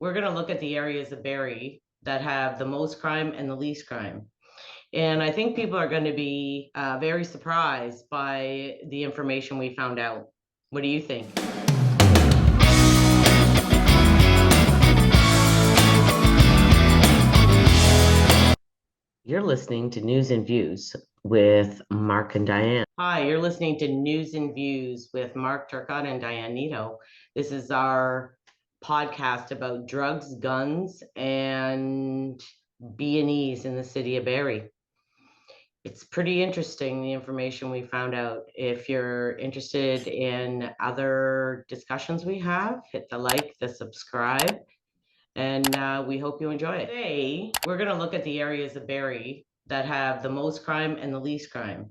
we're going to look at the areas of Barrie that have the most crime and the least crime. And I think people are going to be very surprised by the information we found out. What do you think? You're listening to News and Views with Mark and Diane. Hi, you're listening to News and Views with Mark Turcotte and Diane Neto. This is our podcast about drugs, guns, and B&Es in the city of Barrie. It's pretty interesting, the information we found out. If you're interested in other discussions we have, hit the like, the subscribe, and we hope you enjoy it. Today, we're going to look at the areas of Barrie that have the most crime and the least crime.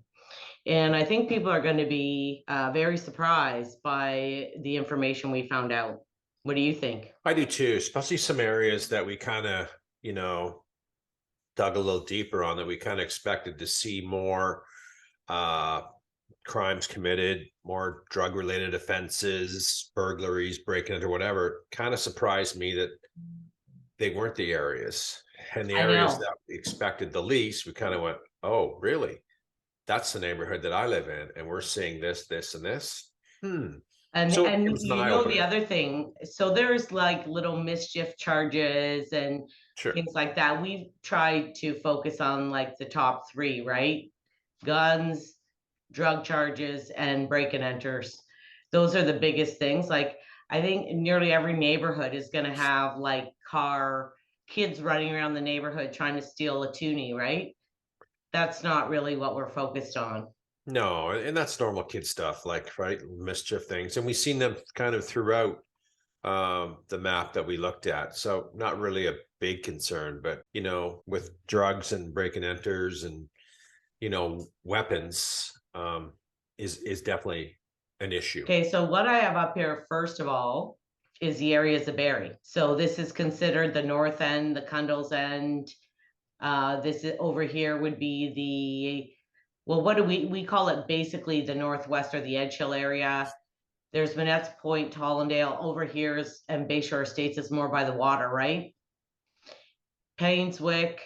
And I think people are going to be very surprised by the information we found out. What do you think? I do too, especially some areas that we kind of, dug a little deeper on, that we kind of expected to see more crimes committed, more drug-related offenses, burglaries, breaking into whatever. Kind of surprised me that they weren't the areas. And the areas that we expected the least, we kind of went, oh, really? That's the neighborhood that I live in, and we're seeing this, this, and this. And so the other thing, so there's like little mischief charges and things like that. We've tried to focus on like the top three, right? Guns, drug charges, and break and enters. Those are the biggest things. Like, I think nearly every neighborhood is going to have like kids running around the neighborhood trying to steal a toonie, right? That's not really what we're focused on. No, and that's normal kid stuff, like, right, mischief things. And we've seen them kind of throughout the map that we looked at. So not really a big concern, but, with drugs and break and enters and, weapons is definitely an issue. Okay, so what I have up here, first of all, is the areas of Barrie. So this is considered the north end, the Cundles end. This is, over here would be well, what do we call it? Basically the northwest or the Edge Hill area. There's Manette's Point, Tollendale. Over here and Bayshore Estates is more by the water, right? Painswick,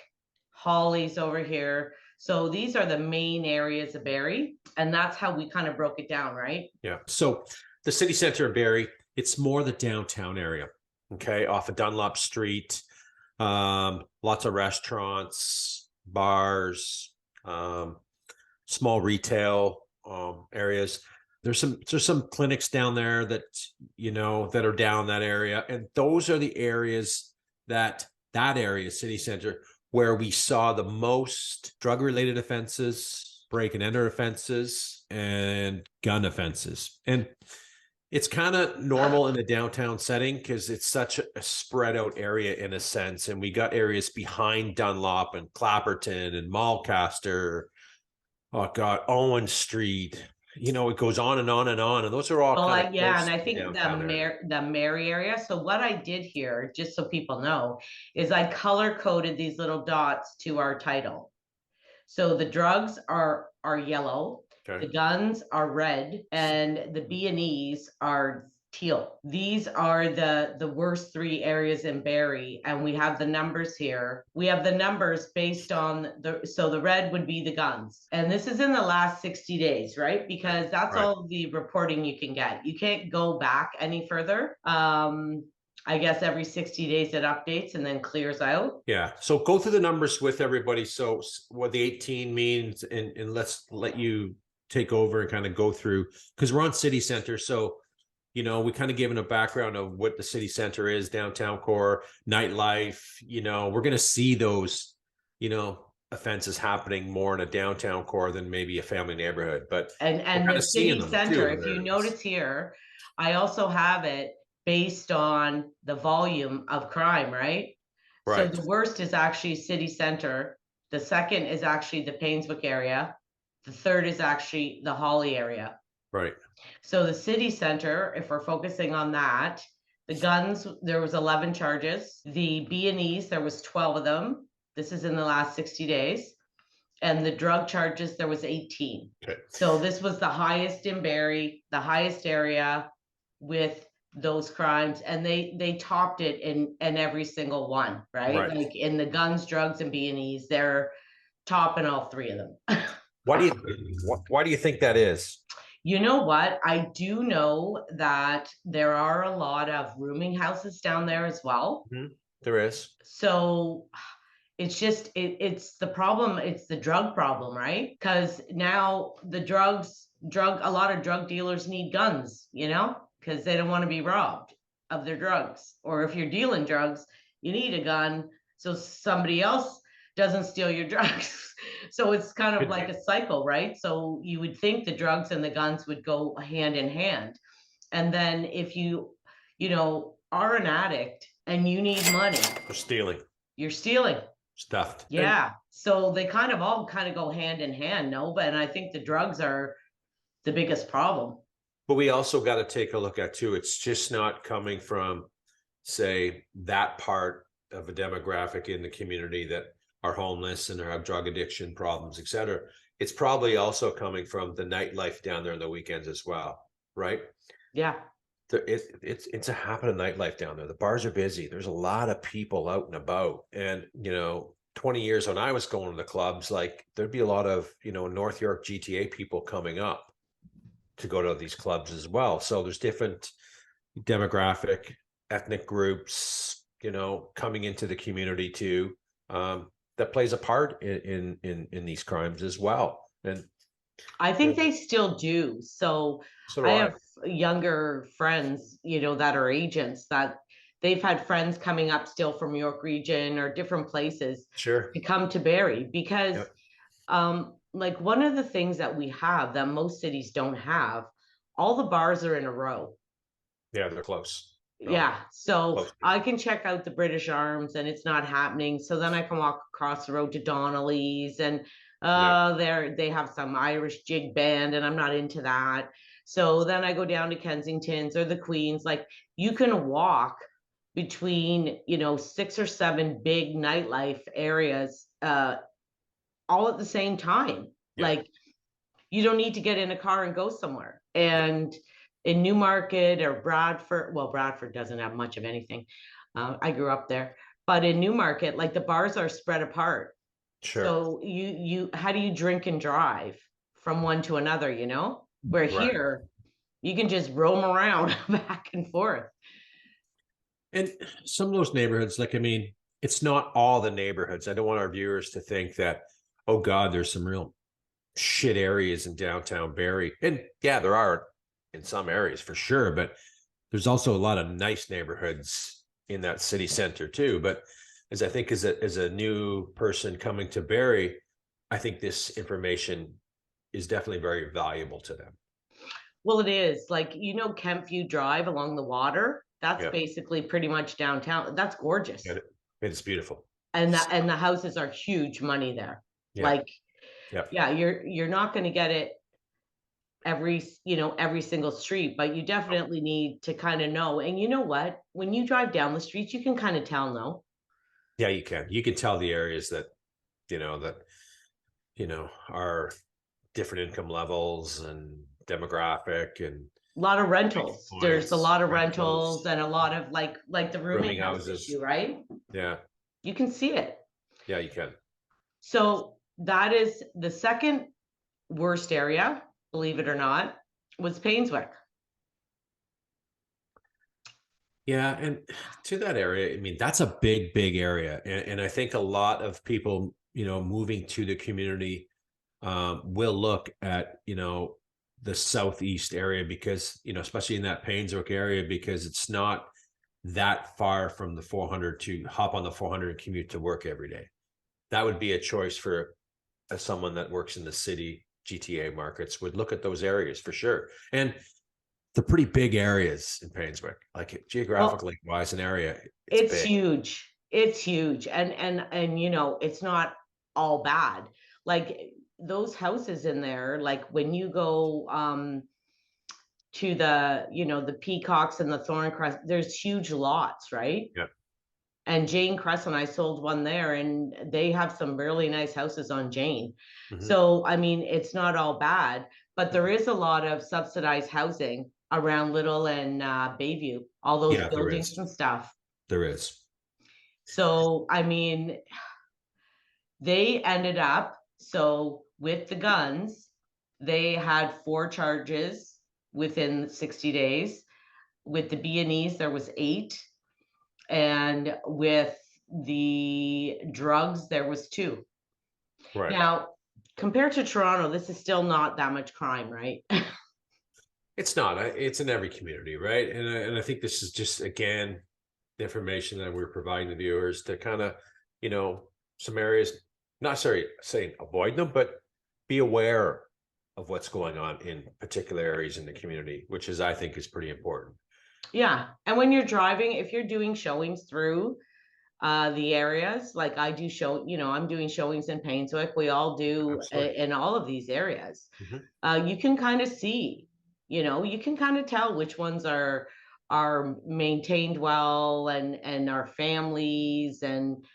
Holly's over here. So these are the main areas of Barrie, and that's how we kind of broke it down, right? Yeah. So the city center of Barrie, it's more the downtown area, okay, off of Dunlop Street. Lots of restaurants, bars, small retail areas. There's some clinics down there that that are down that area, and those are the areas that area, city center, where we saw the most drug-related offenses, break and enter offenses, and gun offenses. And it's kind of normal in a downtown setting because it's such a spread out area in a sense. And we got areas behind Dunlop and Clapperton and Mulcaster. Oh God, Owen Street. It goes on and on and on. And those are all and I think the Mary area. So what I did here, just so people know, is I color coded these little dots to our title. So the drugs are yellow. Okay. The guns are red, and the B&Es are teal. These are the worst three areas in Barrie, and we have the numbers here. We have the numbers based on so the red would be the guns, and this is in the last 60 days, right? Because that's right. All the reporting you can get. You can't go back any further. I guess every 60 days it updates and then clears out. Yeah. So go through the numbers with everybody. So what the 18 means, and let's let you take over and kind of go through, because we're on city center. So, we kind of given a background of what the city center is, downtown core, nightlife. We're going to see those, offenses happening more in a downtown core than maybe a family neighborhood. But and the city center, if you notice here, I also have it based on the volume of crime, right? So the worst is actually city center. The second is actually the Painswick area. The third is actually the Holly area. Right. So the city center, if we're focusing on that, the guns, there was 11 charges. The B&Es, there was 12 of them. This is in the last 60 days. And the drug charges, there was 18. Okay. So this was the highest in Barrie, the highest area with those crimes, and they topped it in every single one, right? Right. Like in the guns, drugs, and B&Es, they're topping all three of them. Why do you think that is? You know what? I do know that there are a lot of rooming houses down there as well. There is. So it's just it's the problem, it's the drug problem, right? Because now the a lot of drug dealers need guns, because they don't want to be robbed of their drugs. Or if you're dealing drugs, you need a gun so somebody else doesn't steal your drugs. So it's kind of like a cycle, right? So you would think the drugs and the guns would go hand in hand. And then if are an addict and you need money, you're stealing stuff. Yeah. So they all go hand in hand, no? But and I think the drugs are the biggest problem. But we also got to take a look at too. It's just not coming from, say, that part of a demographic in the community that are homeless and have drug addiction problems, et cetera. It's probably also coming from the nightlife down there on the weekends as well, right? Yeah. It's a happening nightlife down there. The bars are busy. There's a lot of people out and about. And, 20 years when I was going to the clubs, like there'd be a lot of, North York GTA people coming up to go to these clubs as well. So there's different demographic, ethnic groups, coming into the community too. That plays a part in these crimes as well. And I think they still do. So do I have younger friends, that are agents that they've had friends coming up still from York Region or different places to come to Barrie because like one of the things that we have that most cities don't have, all the bars are in a row. Yeah, they're close. Yeah, so I can check out the British Arms and it's not happening. So then I can walk across the road to Donnelly's and they have some Irish jig band and I'm not into that. So then I go down to Kensington's or the Queen's. Like you can walk between 6 or 7 big nightlife areas all at the same time. Like you don't need to get in a car and go somewhere. And in Newmarket or Bradford, well, Bradford doesn't have much of anything. I grew up there, but in Newmarket, like the bars are spread apart. So how do you drink and drive from one to another, where here you can just roam around back and forth. And some of those neighborhoods, it's not all the neighborhoods. I don't want our viewers to think that, oh God, there's some real shit areas in downtown Barrie. And yeah, there are in some areas for sure, but there's also a lot of nice neighborhoods in that city center too. But as a new person coming to Barrie, I think this information is definitely very valuable to them. Well, it is like, Kempview Drive along the water. That's basically pretty much downtown. That's gorgeous. It's beautiful. And the houses are huge money there. You're not going to get it every single street, but you definitely need to kind of know. And you know what? When you drive down the streets, you can kind of tell, no? Yeah, you can. You can tell the areas that, are different income levels and demographic and a lot of rentals. There's a lot of rentals and a lot of like the rooming houses issue, right? Yeah. You can see it. Yeah, you can. So that is the second worst area, believe it or not, was Painswick. Yeah, and to that area, that's a big area. And I think a lot of people, moving to the community will look at, the southeast area because, especially in that Painswick area, because it's not that far from the 400 to hop on the 400 and commute to work every day. That would be a choice for someone that works in the city GTA markets would look at those areas for sure. And the pretty big areas in Painswick, like geographically wise an area. It's huge. It's huge. And it's not all bad. Like those houses in there, like when you go to the Peacocks and the Thorncrest, there's huge lots, right? Yeah. And Jane Crescent, I sold one there and they have some really nice houses on Jane. So, it's not all bad, but there is a lot of subsidized housing around Little and Bayview, all those Yeah, there buildings is. and stuff. There is. So, I mean, they ended up, so with the guns, they had 4 charges within 60 days. With the B&Es, there was 8. And with the drugs, there was 2. Right. Now, compared to Toronto, this is still not that much crime, right? It's not. It's in every community, right? And I think this is just again the information that we're providing the viewers to kind of, some areas, not necessarily saying avoid them, but be aware of what's going on in particular areas in the community, which is I think is pretty important. Yeah. And when you're driving, if you're doing showings through the areas, like I do I'm doing showings in Painswick. We all do Absolutely. in all of these areas. Mm-hmm. You can kind of see, you can kind of tell which ones are maintained well and are families and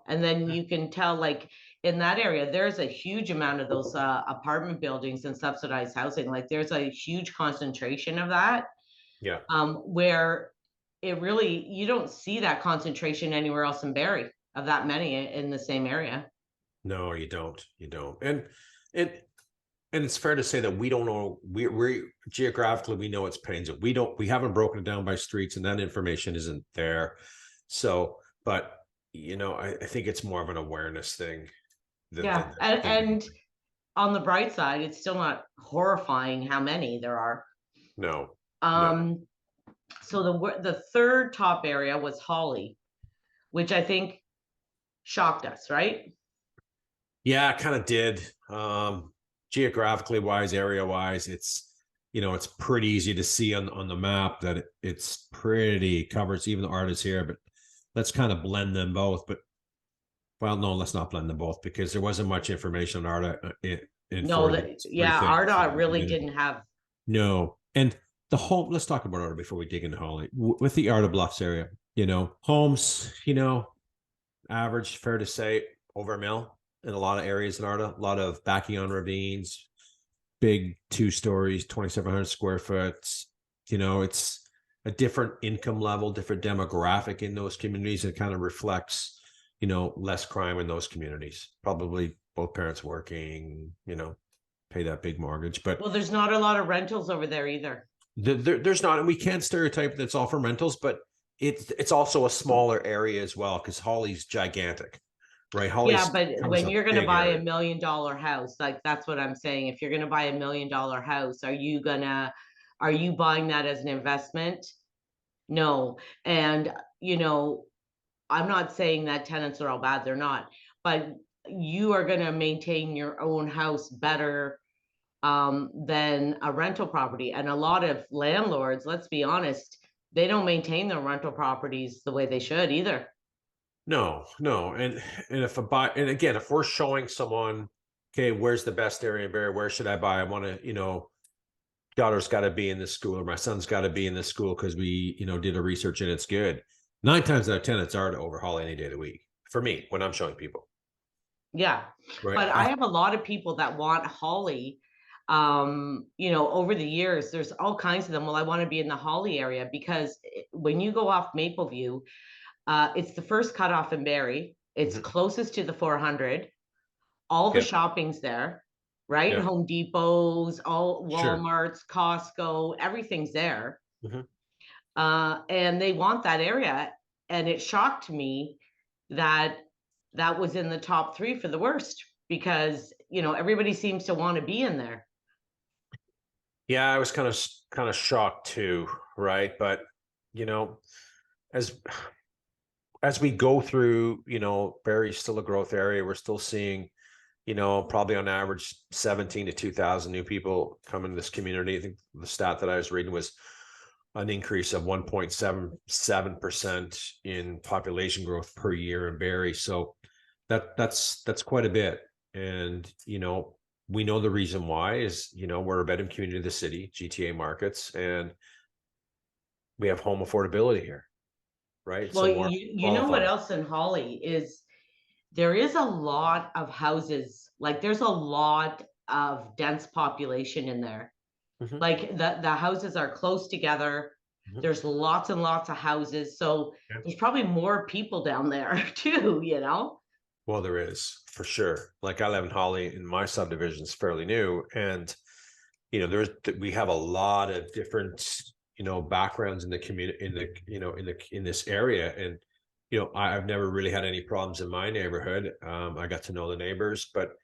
and then you can tell like in that area there's a huge amount of those apartment buildings and subsidized housing. Like there's a huge concentration of that, Yeah. where it really, you don't see that concentration anywhere else in Barrie of that many in the same area. No, you don't. You don't. And it's fair to say that we don't know. We geographically we know it's Painswick. We haven't broken it down by streets, and that information isn't there. So, but I think it's more of an awareness thing. Yeah, and on the bright side, it's still not horrifying how many there are. No, no. So the third top area was Holly, which I think shocked us, right? Yeah, it kind of did. Geographically wise, area wise, it's pretty easy to see on the map that it's pretty covers even the artists here, but let's kind of blend them both. But well, no, let's not blend them both because there wasn't much information on Arda in No, for these three things. Arda really didn't have. No, and the home. Let's talk about Arda before we dig into Holly. With the Arda Bluffs area, homes, average, fair to say, over a mil in a lot of areas in Arda. A lot of backing on ravines, big 2 stories, 2,700 square foot. It's a different income level, different demographic in those communities. It kind of reflects, less crime in those communities. Probably both parents working, pay that big mortgage. But well, there's not a lot of rentals over there either. There's not, and we can't stereotype that it's all for rentals, but it's also a smaller area as well because Holly's gigantic, right? Yeah, but when you're going to buy area. $1 million house, like that's what I'm saying. If you're going to buy $1 million house, are you buying that as an investment? No. And I'm not saying that tenants are all bad, they're not, but you are going to maintain your own house better than a rental property. And a lot of landlords, let's be honest, they don't maintain their rental properties the way they should either. No, and again, if we're showing someone, okay, where's the best area in Barrie? Where should I buy? I want to, daughter's got to be in this school, or my son's got to be in this school because we, did a research and it's good. 9 times out of 10, it's hard to overhaul any day of the week for me when I'm showing people. Yeah, right. But I have a lot of people that want Holly. Over the years, there's all kinds of them. Well, I want to be in the Holly area because when you go off Mapleview, it's the first cutoff in Barrie. It's closest to the 400. All the shopping's there, right? Yeah. Home Depots, all Walmarts, Sure. Costco, everything's there. And they want that area. And it shocked me that that was in the top 3 for the worst because, everybody seems to want to be in there. Yeah, I was kind of shocked too, right? But as we go through, Barrie's still a growth area. We're still seeing, probably on average 17 to 2,000 new people come into this community. I think the stat that I was reading was an increase of 1.77% in population growth per year in Barrie. So that's quite a bit. And, we know the reason why is, we're a bedroom community of the city, GTA markets, and we have home affordability here, right? Well, you know what else in Holly is there is a lot of houses, like there's a lot of dense population in there. Mhm. Like the houses are close together. Mhm. There's lots and lots of houses. So Yeah. there's probably more people down there too, you know? Well, there is for sure. Like I live in Holly, and my subdivision is fairly new, and we have a lot of different backgrounds in the community, in this area, and I've never really had any problems in my neighborhood. I got to know the neighbors, but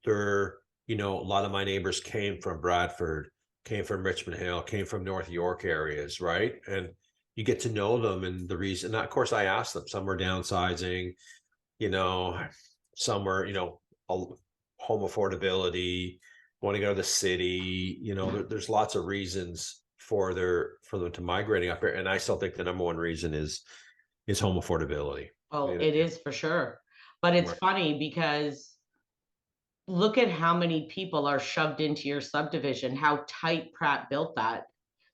a lot of my neighbors came from Bradford, came from Richmond Hill, came from North York areas, right? And you get to know them, and the reason, of course, I asked them. Some were downsizing, you know, some were, home affordability, want to go to the city. There's lots of reasons for them to migrating up here, and I still think the number one reason is home affordability. Oh, it is for sure. But it's Right. funny because look at how many people are shoved into your subdivision, how tight Pratt built that.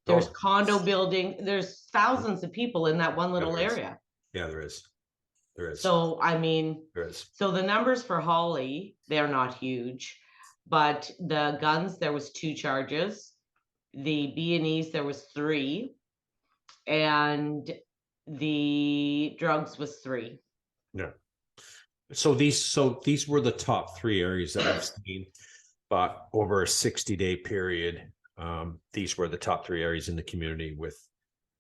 There's Oh, condo building, there's yeah, thousands of people in that one little there is. area. Yeah, there is. There is. So, I mean, There is. so the numbers for Holly, they're not huge, but the guns, there was 2 charges. The B&Es, there was 3, and the drugs was 3. Yeah. So these were the top 3 areas that we've seen, but over a 60-day period, these were the top 3 areas in the community with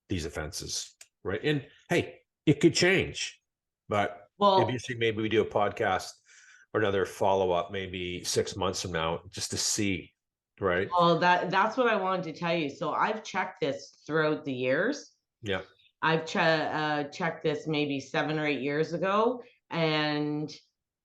these offenses, right? And hey, it could change, but Well, obviously maybe we do a podcast or another follow-up maybe 6 months from now just to see, right? well, that's what I wanted to tell you. So I've checked this throughout the years. Yeah. I've checked this maybe 7 or 8 years ago, and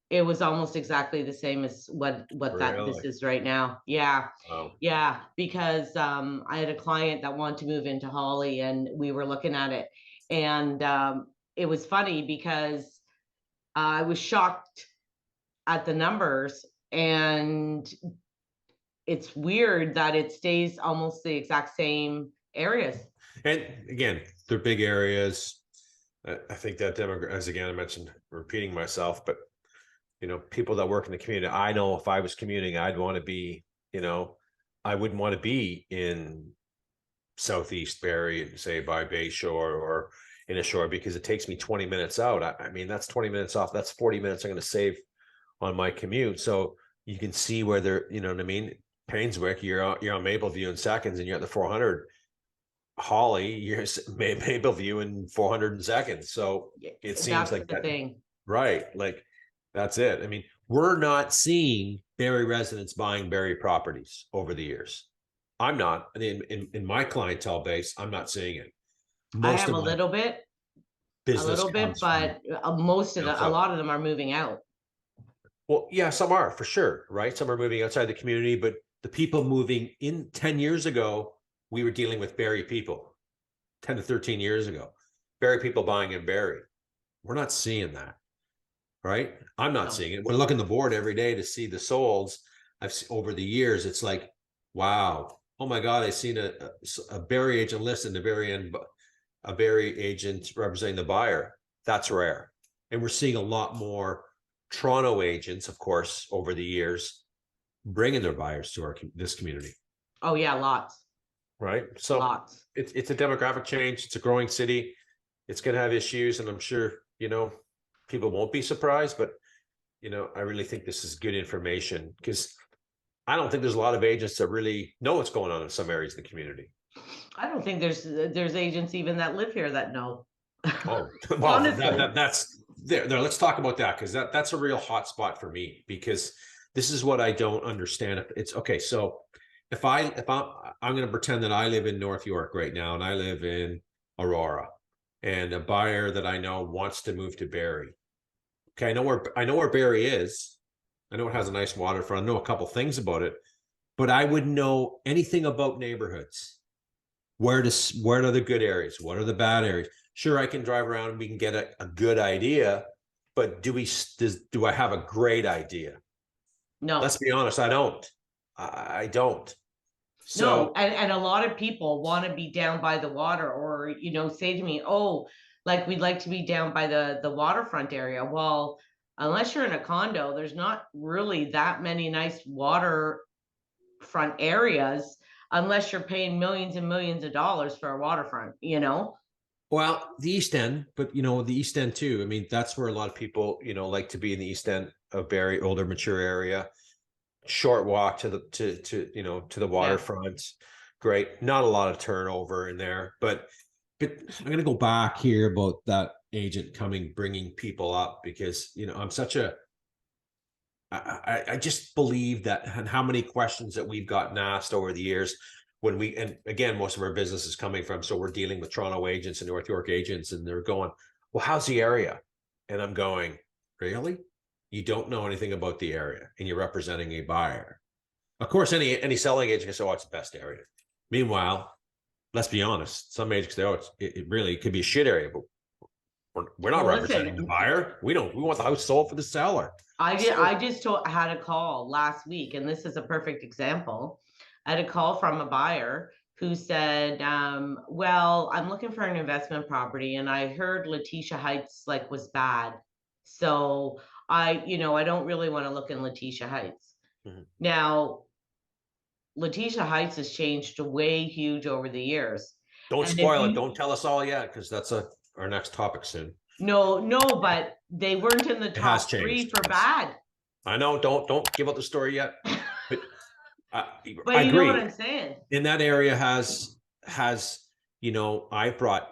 it was almost exactly the same as what this Really? is right now. Yeah. Wow. Yeah, because I had a client that wanted to move into Holly, and we were looking at it, and it was funny because I was shocked at the numbers, and it's weird that it stays almost the exact same areas. And again, they're big areas. I think that as again, I mentioned repeating myself, but people that work in the community, I know if I was commuting, I'd want to be, I wouldn't want to be in Southeast Barrie, say by Bay Shore or Innisfil, because it takes me 20 minutes out. I mean, that's 20 minutes off. That's 40 minutes I'm going to save on my commute. So you can see where they're, you know what I mean? Painswick, you're on Mapleview in seconds, and you're at the 400. Holly, you're Mapleview in 400 seconds. So it seems That's like the that, thing. right? Like that's it. I mean, we're not seeing Barrie residents buying Barrie properties over the years. I'm not. In my clientele base, I'm not seeing it. I Most have of my a business little bit, comes from but a so. lot of them are moving out. Well, yeah, some are for sure, right? Some are moving outside the community, but the people moving in 10 years ago, we were dealing with Barrie people 10 to 13 years ago. Barrie people buying in Barrie. We're not seeing that, right? I'm not No. seeing it. We're looking the board every day to see the solds. I've seen over the years, it's like, wow, oh my God, I've seen a Barrie agent list in the very end, a Barrie agent representing the buyer. That's rare. And we're seeing a lot more Toronto agents, of course, over the years, bringing their buyers to this community. Oh yeah, lots. Right. So Lots. it's a demographic change. It's a growing city. It's going to have issues, and I'm sure, people won't be surprised, but, I really think this is good information because I don't think there's a lot of agents that really know what's going on in some areas of the community. I don't think there's agents even that live here that know. Oh, well, Honestly. that's there. Let's talk about that because that's a real hot spot for me because this is what I don't understand. It's okay. So if I'm going to pretend that I live in North York right now and I live in Aurora, and a buyer that I know wants to move to Barrie. Okay, I know where Barrie is. I know it has a nice waterfront. I know a couple things about it, but I wouldn't know anything about neighborhoods. Where are the good areas? What are the bad areas? Sure, I can drive around and we can get a good idea, but do I have a great idea? Let's No. be honest, I don't. I don't. No, So and a lot of people want to be down by the water, or say to me, oh, like we'd like to be down by the waterfront area. Well, unless you're in a condo, there's not really that many nice waterfront areas unless you're paying millions and millions of dollars for a waterfront, you know? Well, the East End, but the East End too. I mean, that's where a lot of people, like to be in the East End of Barrie, older, mature area. Short walk to the waterfront. Great. Not a lot of turnover in there, but I'm going to go back here about that agent bringing people up, because, I just believe that, and how many questions that we've gotten asked over the years and again, most of our business is coming from, so we're dealing with Toronto agents and North York agents, and they're going, well, how's the area? And I'm going, really? You don't know anything about the area, and you're representing a buyer. Of course, any selling agent can say, oh, it's the best area. Meanwhile, let's be honest, some agents say, oh, it really could be a shit area, but we're not representing the buyer. We want the house sold for the seller. I just had a call last week, and this is a perfect example. I had a call from a buyer who said, well, I'm looking for an investment property, and I heard Letitia Heights was bad. So I don't really want to look in Letitia Heights. Mm-hmm. Now, Letitia Heights has changed way huge over the years. Don't spoil it. Don't tell us all yet, because that's our next topic soon. No, but they weren't in the top 3 for bad. I know. Don't give up the story yet. But I agree. You know what I'm saying? In that area has I brought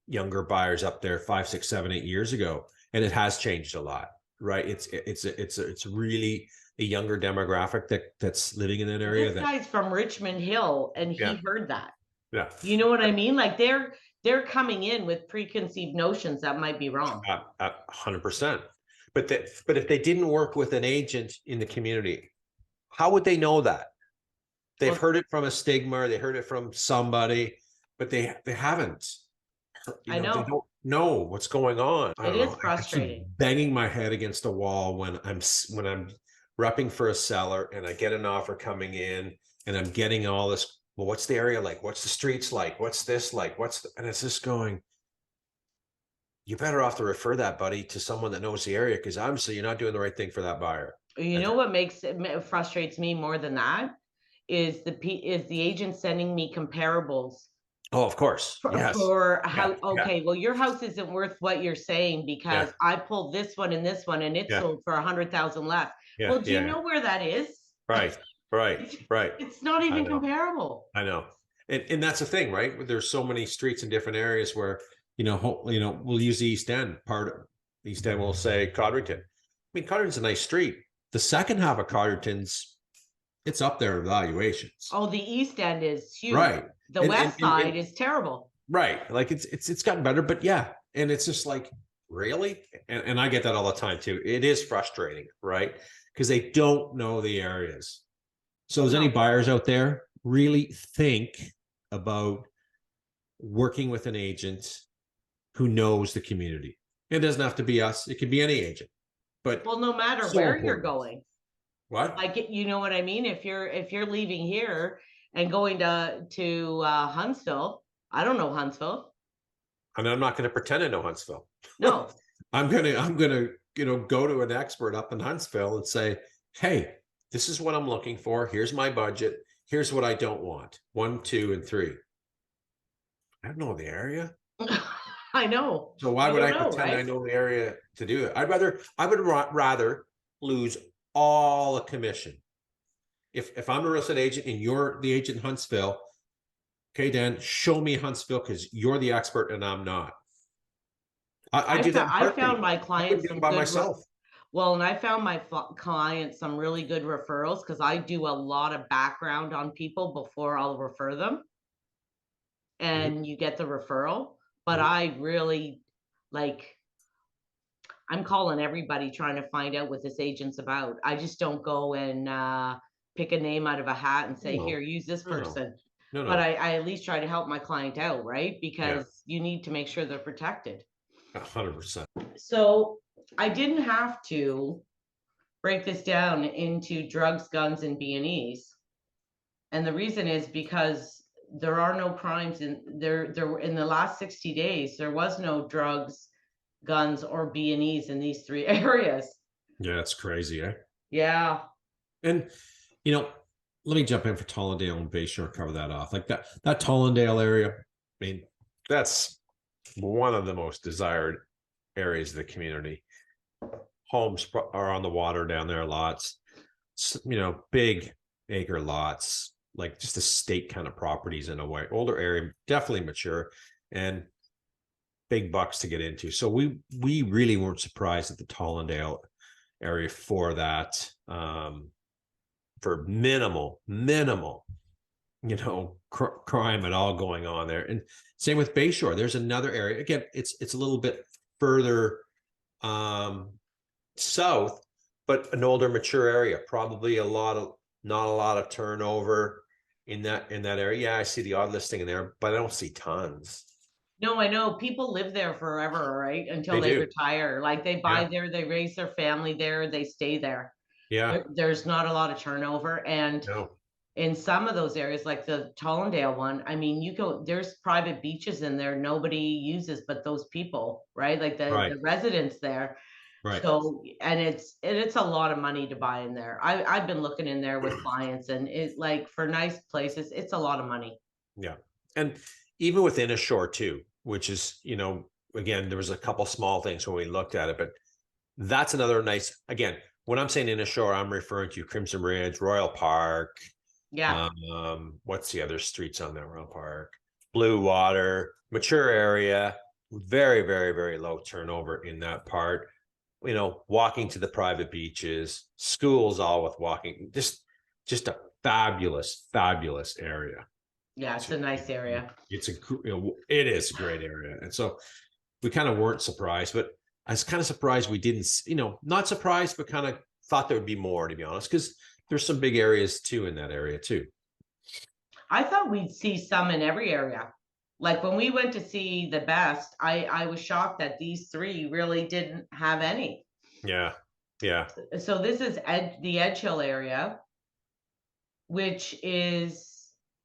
younger buyers up there 5, 6, 7, 8 years ago, and it has changed a lot, right? It's really a younger demographic that's living in that area. This guy's from Richmond Hill, and he heard that. Yeah. You know what I mean? They're coming in with preconceived notions that might be wrong. 100%. But if they didn't work with an agent in the community, how would they know that? They've heard it from a stigma, they heard it from somebody, but they haven't. I know. They don't know what's going on. It is frustrating. I keep banging my head against a wall when I'm repping for a seller, and I get an offer coming in, and I'm getting all this. Well, what's the area like? What's the streets like? What's this like? And it's just going, you're better off to refer that, buddy, to someone that knows the area, because obviously you're not doing the right thing for that buyer. You know what frustrates me more than that is the agent sending me comparables. Oh, of course. For how, well, your house isn't worth what you're saying, because I pulled this one and this one, and it sold for 100,000 less. Well, do you know where that is? Right. It's not even comparable. I know. And that's the thing, right? There's so many streets in different areas where, we'll use the East End. Part of the East End will say Codrington. I mean, Codrington's a nice street. The second half of Codrington's, it's up there in valuations. Oh, the East End is huge. Right. The west side is terrible. Right. It's gotten better, but and it's just really? And I get that all the time too. It is frustrating, right? Because they don't know the areas. So is any buyers out there, really think about working with an agent who knows the community? It doesn't have to be us. It could be any agent. But no matter where you're going. What? You know what I mean? If you're leaving here and going to Huntsville, I don't know Huntsville. And I'm not going to pretend I know Huntsville. No. I'm gonna go to an expert up in Huntsville and say, hey, this is what I'm looking for. Here's my budget. Here's what I don't want. 1, 2, and 3. I don't know the area. I know. So why would I pretend I know the area to do it? I would rather lose all the commission. If I'm a real estate agent and you're the agent in Huntsville, okay, Dan, show me Huntsville, because you're the expert and I'm not. I do that. I found my clients by myself. Well, and I found my clients some really good referrals, because I do a lot of background on people before I'll refer them. And you get the referral. But I really I'm calling everybody trying to find out what this agent's about. I just don't go and pick a name out of a hat and say, here, use this person. No. But I at least try to help my client out, right? Because you need to make sure they're protected. 100%. So I didn't have to break this down into drugs, guns, and B&Es. And the reason is because there are no crimes in the last 60 days. There was no drugs, guns, or B&Es in these 3 areas. Yeah, it's crazy, eh? Yeah. And let me jump in for Tollendale and Bayshore, cover that off. Like that Tollendale area, I mean, that's one of the most desired areas of the community. Homes are on the water down there, lots, big acre lots, like just estate kind of properties in a way. Older area, definitely mature, and big bucks to get into. So we really weren't surprised at the Tollendale area for that, for minimal, crime at all going on there. And same with Bayshore. There's another area. Again, it's a little bit further south, but an older, mature area. Probably not a lot of turnover in that area. Yeah, I see the odd listing in there, but I don't see tons. No, I know people live there forever, right? Until They they do. retire. Like they buy there, they raise their family there, they stay there. Yeah. There's not a lot of turnover. And No. in some of those areas, like the Tollendale one, I mean, there's private beaches in there nobody uses but those people, right? Like Right. the residents there. Right. So, and it's a lot of money to buy in there. I've been looking in there with clients, and it's like for nice places, it's a lot of money. Yeah. And even within a shore too, which is, again, there was a couple small things when we looked at it, but that's another nice, again, when I'm saying in a shore, I'm referring to Crimson Ridge, Royal Park. Yeah. What's the other streets on there? Royal Park, Blue Water, mature area, very, very, very low turnover in that part. Walking to the private beaches, schools, all with walking, just a fabulous, fabulous area. Yeah, it's a nice area. It is a great area. And so we kind of weren't surprised, but I was kind of surprised we didn't, not surprised, but kind of thought there would be more, to be honest, because there's some big areas too in that area too. I thought we'd see some in every area. Like when we went to see the best, I was shocked that these three really didn't have any. Yeah. Yeah. So this is the Edge Hill area, which is,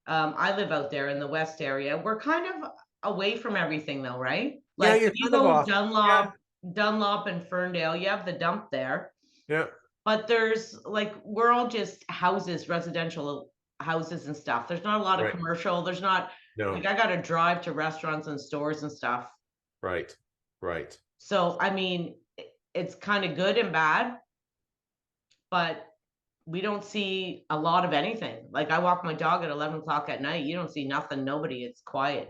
I live out there in the west area. We're kind of away from everything though, right? Like You're you kind of go off. Dunlop and Ferndale, you have the dump there. Yeah. But there's we're all just houses, residential houses and stuff. There's not a lot of commercial. There's not No. I got to drive to restaurants and stores and stuff. Right. Right. So, I mean, it's kind of good and bad, but we don't see a lot of anything. Like I walk my dog at 11 o'clock at night. You don't see nothing, nobody. It's quiet,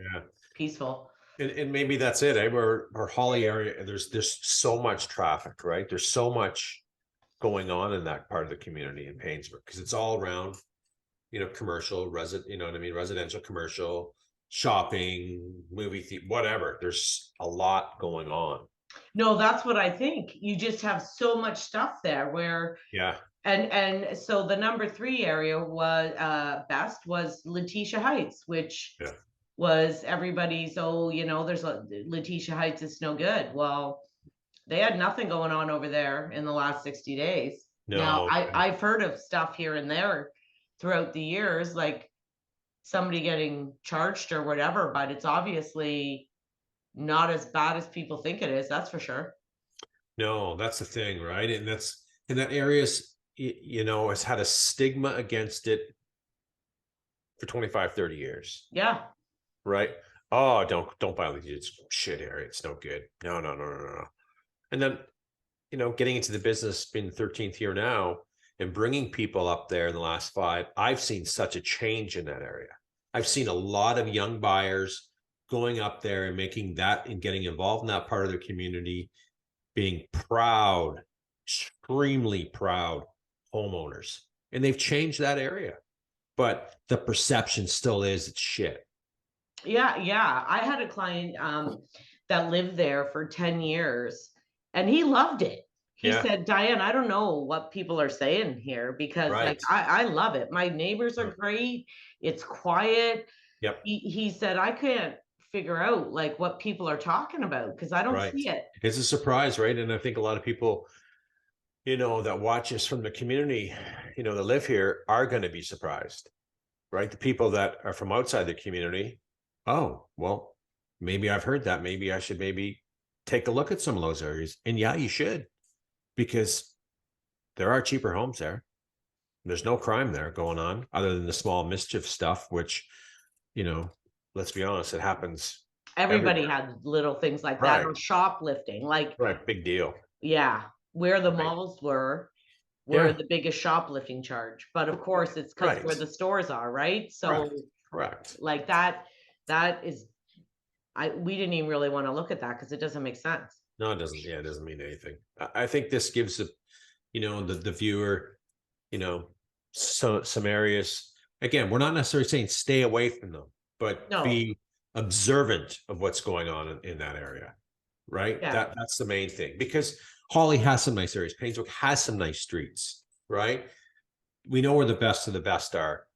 peaceful. And maybe that's it. Our Holly area, there's so much traffic, right? There's so much going on in that part of the community in Painsburg because it's all around, commercial, residential, commercial, shopping, movie theater, whatever. There's a lot going on. No, that's what I think. You just have so much stuff there where and so the number 3 area was best was Letitia Heights, which was everybody's, there's Letitia Heights, it's no good. Well, they had nothing going on over there in the last 60 days. No. Now, I've heard of stuff here and there throughout the years, like somebody getting charged or whatever, but it's obviously not as bad as people think it is. That's for sure. No, that's the thing, right? And that area's, has had a stigma against it for 25, 30 years. Yeah. Right. Oh, don't buy it's shit area. It's no good. No. And then, getting into the business, being the 13th year now and bringing people up there in the last 5, I've seen such a change in that area. I've seen a lot of young buyers going up there and making that and getting involved in that part of their community, being proud, extremely proud homeowners. And they've changed that area, but the perception still is it's shit. Yeah. I had a client that lived there for 10 years and he loved it. He said, Diane, I don't know what people are saying here because I love it. My neighbors are great. It's quiet. Yep. He said, I can't figure out what people are talking about because I don't see it. It's a surprise, right? And I think a lot of people, that watch us from the community, that live here are going to be surprised, right? The people that are from outside the community. Oh, well, maybe I've heard that. Maybe I should take a look at some of those areas. And yeah, you should, because there are cheaper homes there. There's no crime there going on other than the small mischief stuff, which, let's be honest, it happens. Everybody everywhere. had little things like that, Right. or shoplifting, like, Right. Big deal. yeah, where the Right. malls were Yeah. the biggest shoplifting charge. But of course, it's because Right. where the stores are, right? So Correct. Correct. like that is, we didn't even really want to look at that because it doesn't make sense. No, it doesn't. Yeah, it doesn't mean anything. I think this gives the viewer, some areas. Again, we're not necessarily saying stay away from them, but No. be observant of what's going on in that area. Right. Yeah. That's the main thing, because Hawley has some nice areas. Painesville has some nice streets. Right. We know where the best of the best are,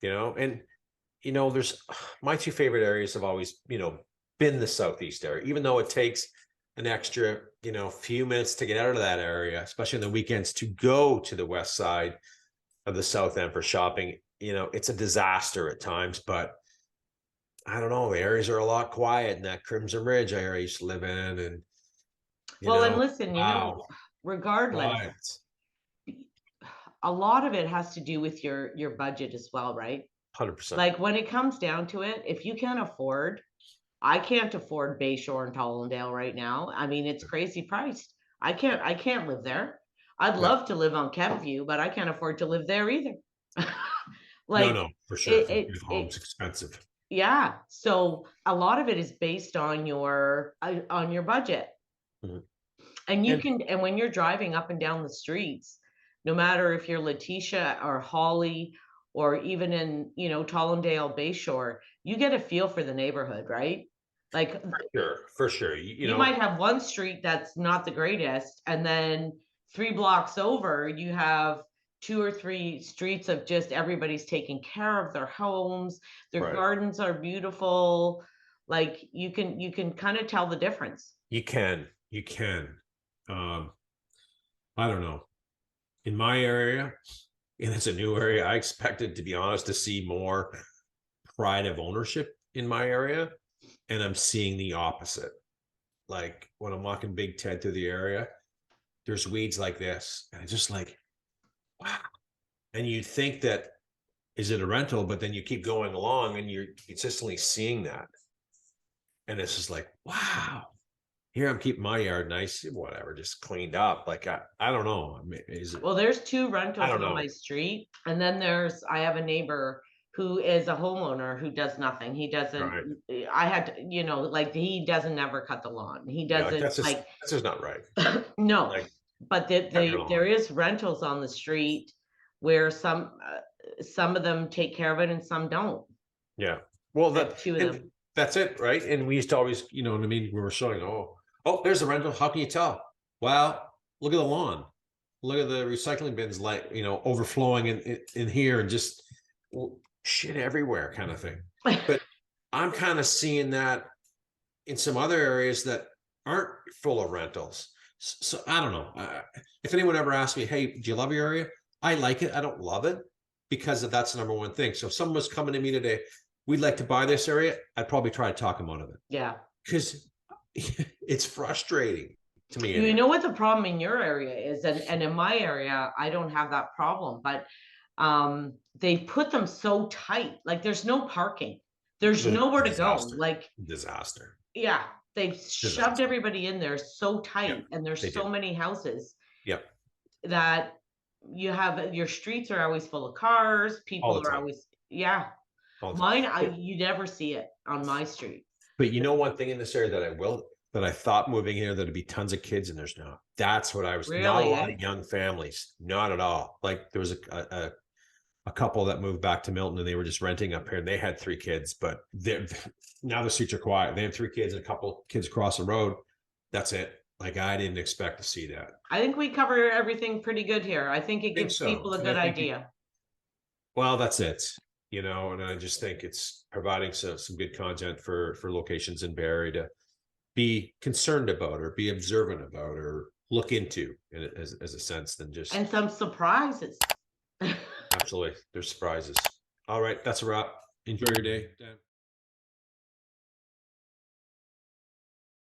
and there's my two favorite areas have always, been the southeast area, even though it takes an extra, few minutes to get out of that area, especially on the weekends, to go to the west side of the south end for shopping. It's a disaster at times, but I don't know, the areas are a lot quiet in that Crimson Ridge area I used to live in. And and listen, wow, regardless, quiet. a lot of it has to do with your budget as well, right? 100%. Like when it comes down to it, if you can't afford, I can't afford Bayshore and Tollendale right now. I mean, it's crazy priced. I can't live there. I'd love to live on Kempview, but I can't afford to live there either. No, for sure. Home's It expensive. yeah. So a lot of it is based on your budget. Mhm. And when you're driving up and down the streets, no matter if you're Letitia or Holly or even in, Tollendale, Bayshore, you get a feel for the neighborhood, right? Like For sure. you might have one street that's not the greatest, and then 3 blocks over, you have 2 or 3 streets of just everybody's taking care of their homes, their Right. gardens are beautiful. Like you can kind of tell the difference. You can. I don't know. In my area, and it's a new area, I expected, to be honest, to see more pride of ownership in my area. And I'm seeing the opposite. Like when I'm walking Big Ted through the area, there's weeds like this. And it's just like, wow. And you'd think that, is it a rental? But then you keep going along and you're consistently seeing that. And it's just like, wow. Here I'm keeping my yard nice, whatever, just cleaned up. Like I don't know. I mean, is it? Well, there's 2 I rentals don't on know. my street, and then I have a neighbor who is a homeowner who does nothing. He doesn't. Right. I had to, like he doesn't ever cut the lawn. He Yeah, like doesn't that's just not right. no, Like, but there is rentals on the street where some of them take care of it and some don't. Yeah. Well, Like 2 of them. that's it, right? And we used to always, what I mean, we were showing, oh, there's a rental. How can you tell? Well, look at the lawn. Look at the recycling bins, like, overflowing in here, and just shit everywhere, kind of thing. But I'm kind of seeing that in some other areas that aren't full of rentals. So I don't know. If anyone ever asks me, hey, do you love your area? I like it. I don't love it, because that's the number one thing. So if someone was coming to me today, we'd like to buy this area, I'd probably try to talk them out of it. Yeah. Because it's frustrating to me. You know what the problem in your area is, and in my area, I don't have that problem, but they put them so tight. Like there's no parking. There's nowhere to go. Like disaster. Yeah. They've shoved everybody in there so tight, and there's so many houses. Yep. That your streets are always full of cars. People are always, yeah. Mine, you never see it on my street. But one thing in this area that I thought moving here, there'd be tons of kids, and there's not. That's what I was, really? Not a lot of young families, not at all. Like there was a couple that moved back to Milton, and they were just renting up here, and they had 3 kids, but now the streets are quiet. They have 3 kids and a couple kids across the road. That's it. Like I didn't expect to see that. I think we cover everything pretty good here. I think it gives people a good idea. Well, that's it. And I just think it's providing some good content for locations in Barrie to be concerned about, or be observant about, or look into as a sense, than just. And some surprises. Absolutely. There's surprises. All right. That's a wrap. Enjoy your day, Dan.